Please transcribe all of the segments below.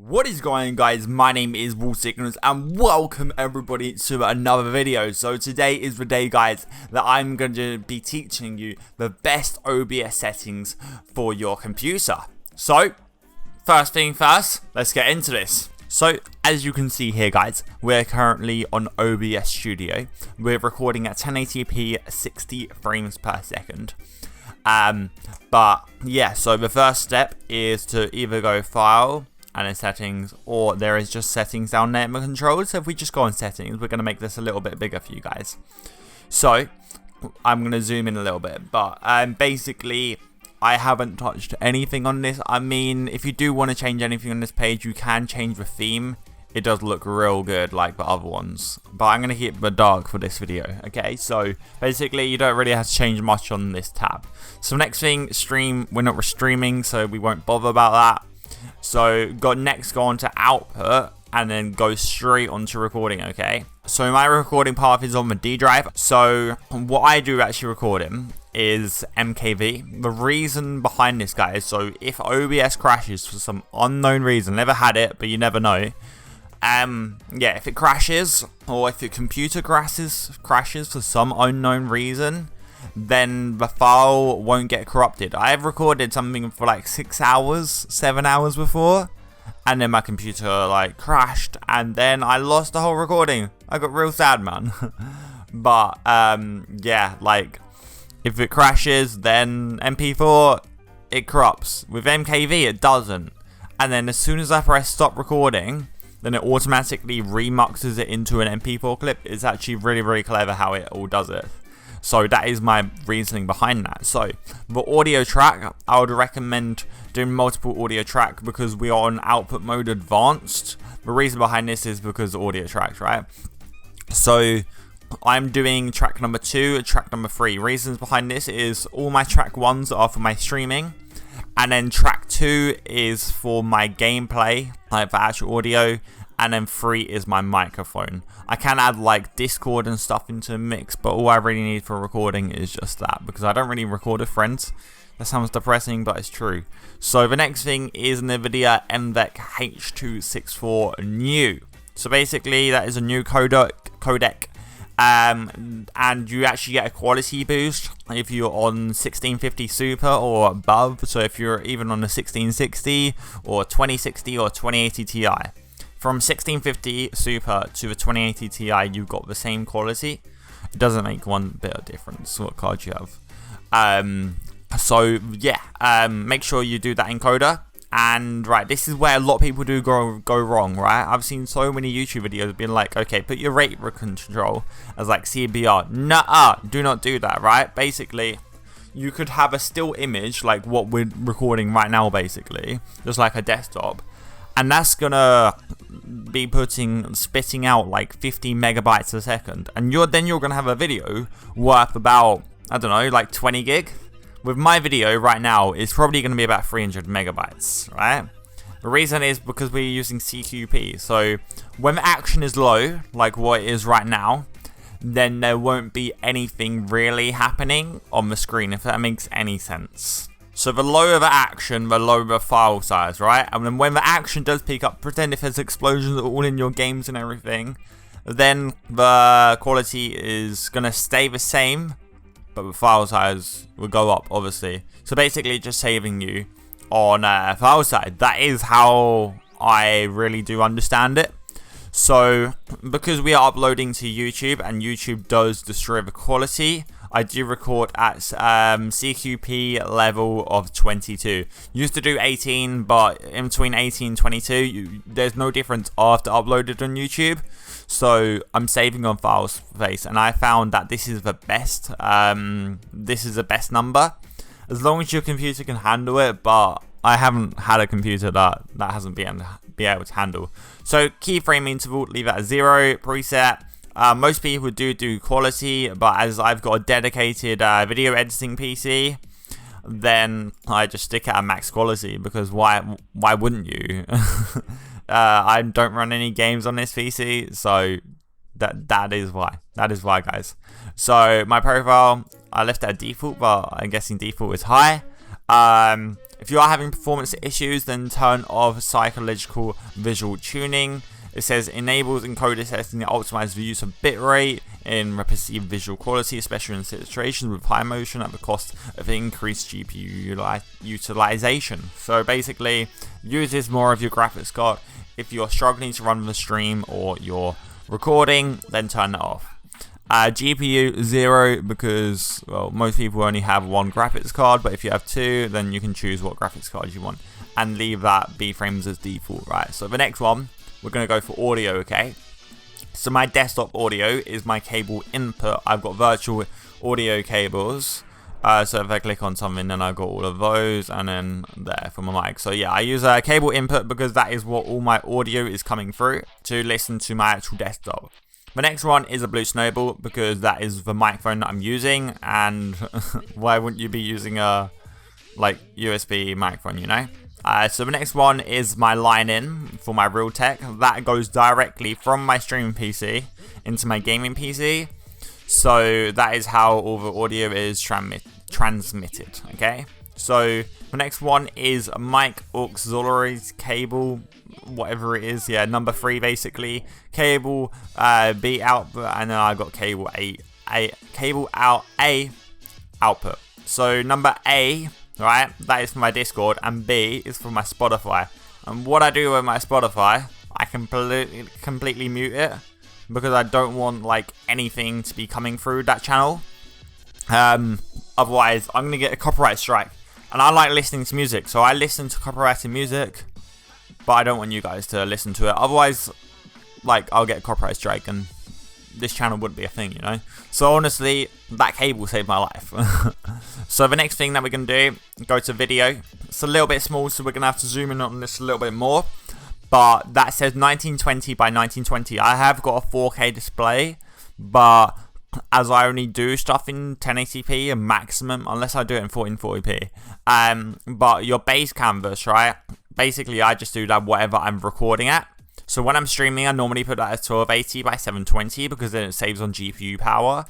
What is going on, guys? My name is Signals and welcome everybody to another video. So today is the day, guys, that I'm going to be teaching you the best OBS settings for your computer. So first thing first, let's get into this. So as you can see here, guys, we're currently on OBS Studio. We're recording at 1080p 60 frames per second. But yeah, so the first step is to either go File and then Settings, or there is just Settings down there in the controls. So if we just go on Settings, we're going to make this a little bit bigger for you guys. So I'm going to zoom in a little bit, but basically I haven't touched anything on this. I mean, if you do want to change anything on this page, you can change the theme. It does look real good like the other ones, but I'm going to keep the dark for this video. Okay, so basically you don't really have to change much on this tab. So next thing, stream. We're not streaming, so we won't bother about that. So go on to output and then go straight onto recording. Okay, so my recording path is on the D drive. So what I do actually recording is MKV. The reason behind this, guys, so if OBS crashes for some unknown reason, never had it, but you never know. Yeah, if it crashes or if your computer crashes for some unknown reason, then the file won't get corrupted. I have recorded something for like 6 hours, 7 hours before, and then my computer like crashed, and then I lost the whole recording. I got real sad, man. But yeah, like if it crashes, then MP4 it corrupts. With MKV it doesn't, and then as soon as I press stop recording, then it automatically remuxes it into an MP4 clip. It's actually really clever how it all does it. So that is my reasoning behind that. So the audio track, I would recommend doing multiple audio track because we are on output mode advanced. The reason behind this is because audio tracks, right? So I'm doing track number 2 and track number 3. Reasons behind this is all my track 1s are for my streaming, and then track 2 is for my gameplay, like for actual audio, and then 3 is my microphone. I can add like Discord and stuff into the mix, but all I really need for recording is just that, because I don't really record with friends. That sounds depressing, but it's true. So the next thing is Nvidia Nvenc H264 new. So basically that is a new codec. And you actually get a quality boost if you're on 1650 Super or above. So if you're even on the 1660 or 2060 or 2080 Ti. From 1650 Super to the 2080 Ti, you've got the same quality. It doesn't make one bit of difference what card you have. So yeah, make sure you do that encoder. And right, this is where a lot of people do go wrong, right? I've seen so many YouTube videos being like, okay, put your rate control as like CBR. Nuh-uh, do not do that, right? Basically, you could have a still image like what we're recording right now, basically, just like a desktop, and that's gonna be spitting out like 50 megabytes a second, and then you're gonna have a video worth about, I don't know, like 20 gig. With my video right now, it's probably going to be about 300 megabytes, right? The reason is because we're using CQP. So when the action is low, like what it is right now, then there won't be anything really happening on the screen, if that makes any sense. So the lower the action, the lower the file size, right? And then when the action does pick up, pretend if there's explosions all in your games and everything, then the quality is going to stay the same, but the file size will go up, obviously. So basically just saving you on file size. That is how I really do understand it. So because we are uploading to YouTube and YouTube does destroy the quality, I do record at CQP level of 22. Used to do 18, but in between 18 and 22, there's no difference after uploaded on YouTube. So I'm saving on file space, and I found that this is the best. This is the best number, as long as your computer can handle it. But I haven't had a computer that hasn't been able to handle. So keyframe interval, leave it at 0. Preset. Most people do quality, but as I've got a dedicated video editing PC, then I just stick it at max quality, because why wouldn't you? I don't run any games on this PC, so that is why. That is why, guys. So my profile, I left it at default, but I'm guessing default is high. If you are having performance issues, then turn off psychological visual tuning. It says enables encoder setting to optimize the use of bitrate in perceived visual quality, especially in situations with high motion at the cost of increased GPU utilization. So basically, uses more of your graphics card. If you're struggling to run the stream or you're recording, then turn it off. GPU 0 because, well, most people only have one graphics card, but if you have two, then you can choose what graphics card you want and leave that B frames as default, right? So the next one, we're going to go for audio, okay? So my desktop audio is my cable input. I've got virtual audio cables. So if I click on something, then I've got all of those, and then there for my mic. So yeah, I use a cable input because that is what all my audio is coming through to listen to my actual desktop. The next one is a Blue Snowball because that is the microphone that I'm using, and why wouldn't you be using a USB microphone, you know? So the next one is my line in for my Realtek. That goes directly from my streaming PC into my gaming PC. So that is how all the audio is transmitted, okay? So the next one is mic auxiliary cable, whatever it is, yeah, number 3 basically. Cable B output, and then I got cable cable out A output. So number A, right, that is for my Discord, and B is for my Spotify. And what I do with my Spotify, I completely mute it because I don't want anything to be coming through that channel. Otherwise I'm gonna get a copyright strike, and I like listening to music, so I listen to copyrighted music, but I don't want you guys to listen to it. Otherwise, I'll get a copyright strike and this channel wouldn't be a thing, you know? So honestly, that cable saved my life. So the next thing that we're going to do, go to video. It's a little bit small, so we're going to have to zoom in on this a little bit more. But that says 1920 by 1920. I have got a 4K display, but as I only do stuff in 1080p and maximum, unless I do it in 1440p. But your base canvas, right? Basically, I just do that whatever I'm recording at. So when I'm streaming, I normally put that as 1280 by 720 because then it saves on GPU power.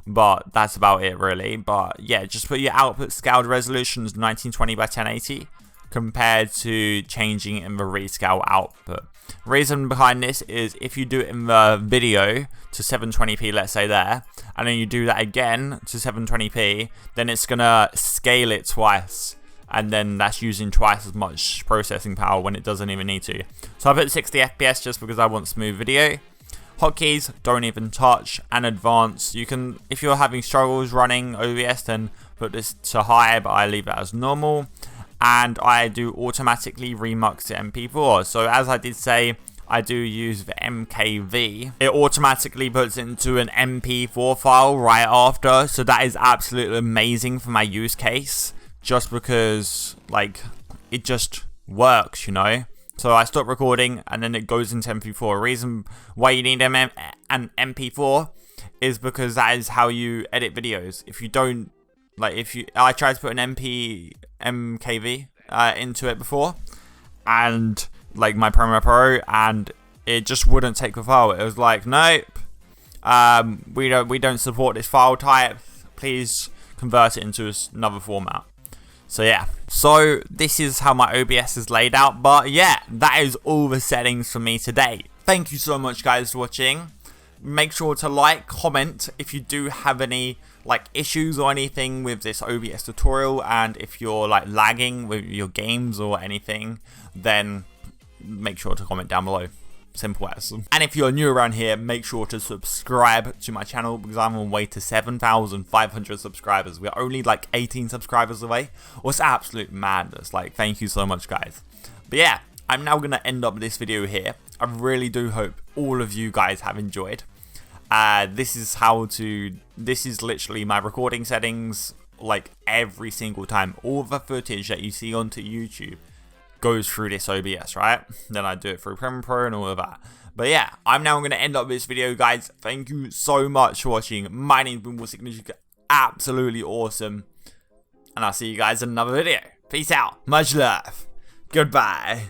But that's about it, really. But yeah, just put your output scaled resolution as 1920 by 1080 compared to changing in the rescale output. Reason behind this is if you do it in the video to 720p, let's say there, and then you do that again to 720p, then it's gonna scale it twice, and then that's using twice as much processing power when it doesn't even need to. So I put 60 FPS just because I want smooth video. Hotkeys, don't even touch, and advanced. You can, if you're having struggles running OBS, then put this to high, but I leave it as normal. And I do automatically remux to MP4. So as I did say, I do use the MKV. It automatically puts it into an MP4 file right after. So that is absolutely amazing for my use case. Just because, it just works, you know? So I stop recording and then it goes into MP4. Reason why you need an MP4 is because that is how you edit videos. If you don't, I tried to put an MKV into it before, and my Premiere Pro, and it just wouldn't take the file. It was like, nope, we don't support this file type. Please convert it into another format. So yeah, so this is how my OBS is laid out. But yeah, that is all the settings for me today. Thank you so much, guys, for watching. Make sure to like, comment if you do have any issues or anything with this OBS tutorial, and if you're lagging with your games or anything, then make sure to comment down below. Simple as. And if you're new around here, make sure to subscribe to my channel because I'm on way to 7,500 subscribers. We're only 18 subscribers away. What's absolute madness. Thank you so much, guys. But yeah, I'm now gonna end up this video here. I really do hope all of you guys have enjoyed. This is literally my recording settings, every single time. All the footage that you see onto YouTube goes through this OBS, right? Then I do it through Premiere Pro and all of that. But yeah, I'm now going to end up this video, guys. Thank you so much for watching. My name's been Seasonic. Absolutely awesome. And I'll see you guys in another video. Peace out. Much love. Goodbye.